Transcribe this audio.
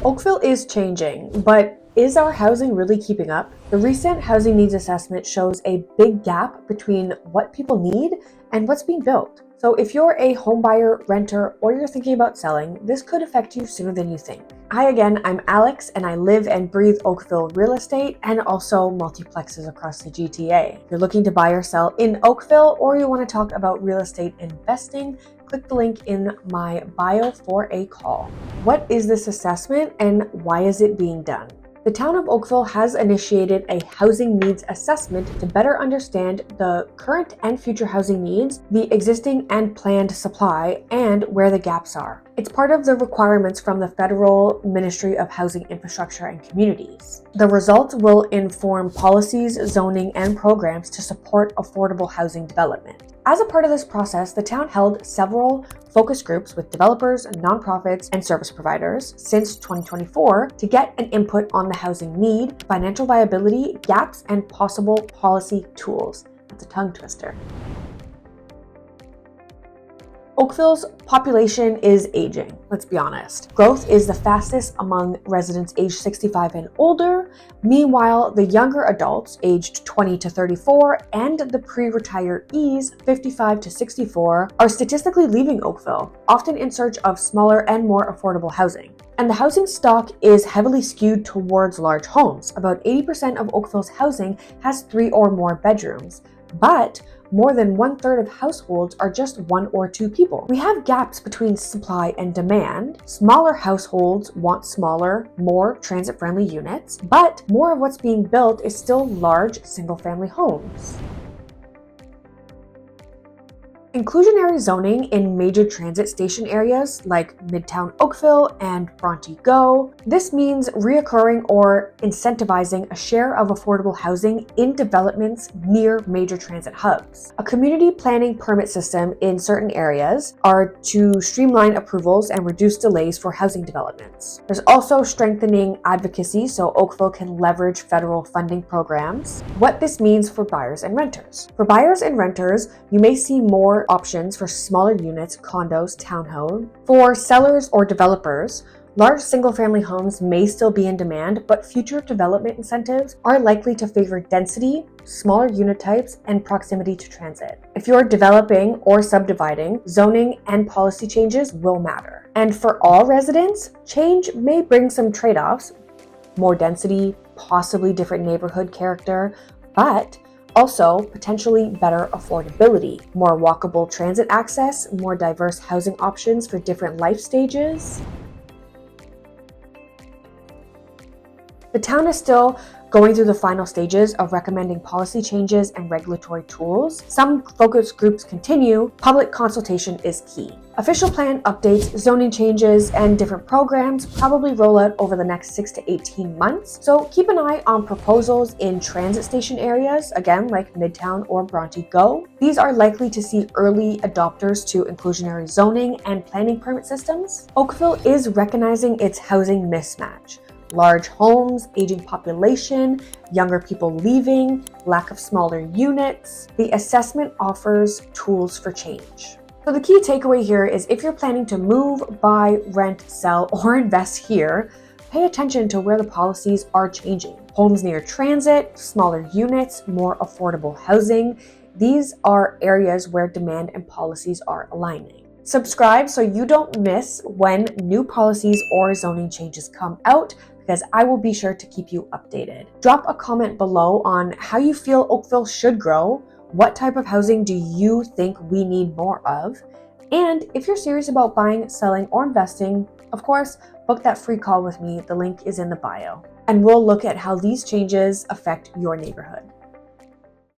Oakville is changing, but is our housing really keeping up? The recent housing needs assessment shows a big gap between what people need and what's being built. So if you're a homebuyer, renter, or you're thinking about selling, this could affect you sooner than you think. Hi again, I'm Alex and I live and breathe Oakville Real Estate and also multiplexes across the GTA. If you're looking to buy or sell in Oakville, or you want to talk about real estate investing, click the link in my bio for a call. What is this assessment and why is it being done? The town of Oakville has initiated a housing needs assessment to better understand the current and future housing needs, the existing and planned supply, and where the gaps are. It's part of the requirements from the Federal Ministry of Housing Infrastructure and Communities. The results will inform policies, zoning, and programs to support affordable housing development. As a part of this process, the town held several focus groups with developers, nonprofits, and service providers since 2024 to get an input on the housing need, financial viability, gaps, and possible policy tools. That's a tongue twister. Oakville's population is aging, let's be honest. Growth is the fastest among residents aged 65 and older. Meanwhile, the younger adults aged 20 to 34 and the pre-retirees 55 to 64 are statistically leaving Oakville, often in search of smaller and more affordable housing. And the housing stock is heavily skewed towards large homes. About 80% of Oakville's housing has 3 or more bedrooms, but more than 1/3 of households are just 1 or 2 people. We have gaps between supply and demand. Smaller households want smaller, more transit-friendly units, but more of what's being built is still large single-family homes. Inclusionary zoning in major transit station areas like Midtown Oakville and Bronte Go. This means reoccurring or incentivizing a share of affordable housing in developments near major transit hubs. A community planning permit system in certain areas are to streamline approvals and reduce delays for housing developments. There's also strengthening advocacy so Oakville can leverage federal funding programs. What this means for buyers and renters. For buyers and renters, you may see more options for smaller units, condos, townhomes. For sellers or developers, large single-family homes may still be in demand, but future development incentives are likely to favor density, smaller unit types, and proximity to transit. If you're developing or subdividing, zoning and policy changes will matter. And for all residents, change may bring some trade-offs, more density, possibly different neighborhood character, but also potentially better affordability, more walkable transit access, more diverse housing options for different life stages. The town is still going through the final stages of recommending policy changes and regulatory tools. Some focus groups continue. Public consultation is key. Official plan updates, zoning changes, and different programs probably roll out over the next 6 to 18 months. So keep an eye on proposals in transit station areas, again, like Midtown or Bronte Go. These are likely to see early adopters to inclusionary zoning and planning permit systems. Oakville is recognizing its housing mismatch. Large homes, aging population, younger people leaving, lack of smaller units. The assessment offers tools for change. So the key takeaway here is if you're planning to move, buy, rent, sell, or invest here, pay attention to where the policies are changing. Homes near transit, smaller units, more affordable housing. These are areas where demand and policies are aligning. Subscribe so you don't miss when new policies or zoning changes come out, because I will be sure to keep you updated. Drop a comment below on how you feel Oakville should grow. What type of housing do you think we need more of? And if you're serious about buying, selling, or investing, of course, book that free call with me. The link is in the bio. And we'll look at how these changes affect your neighborhood.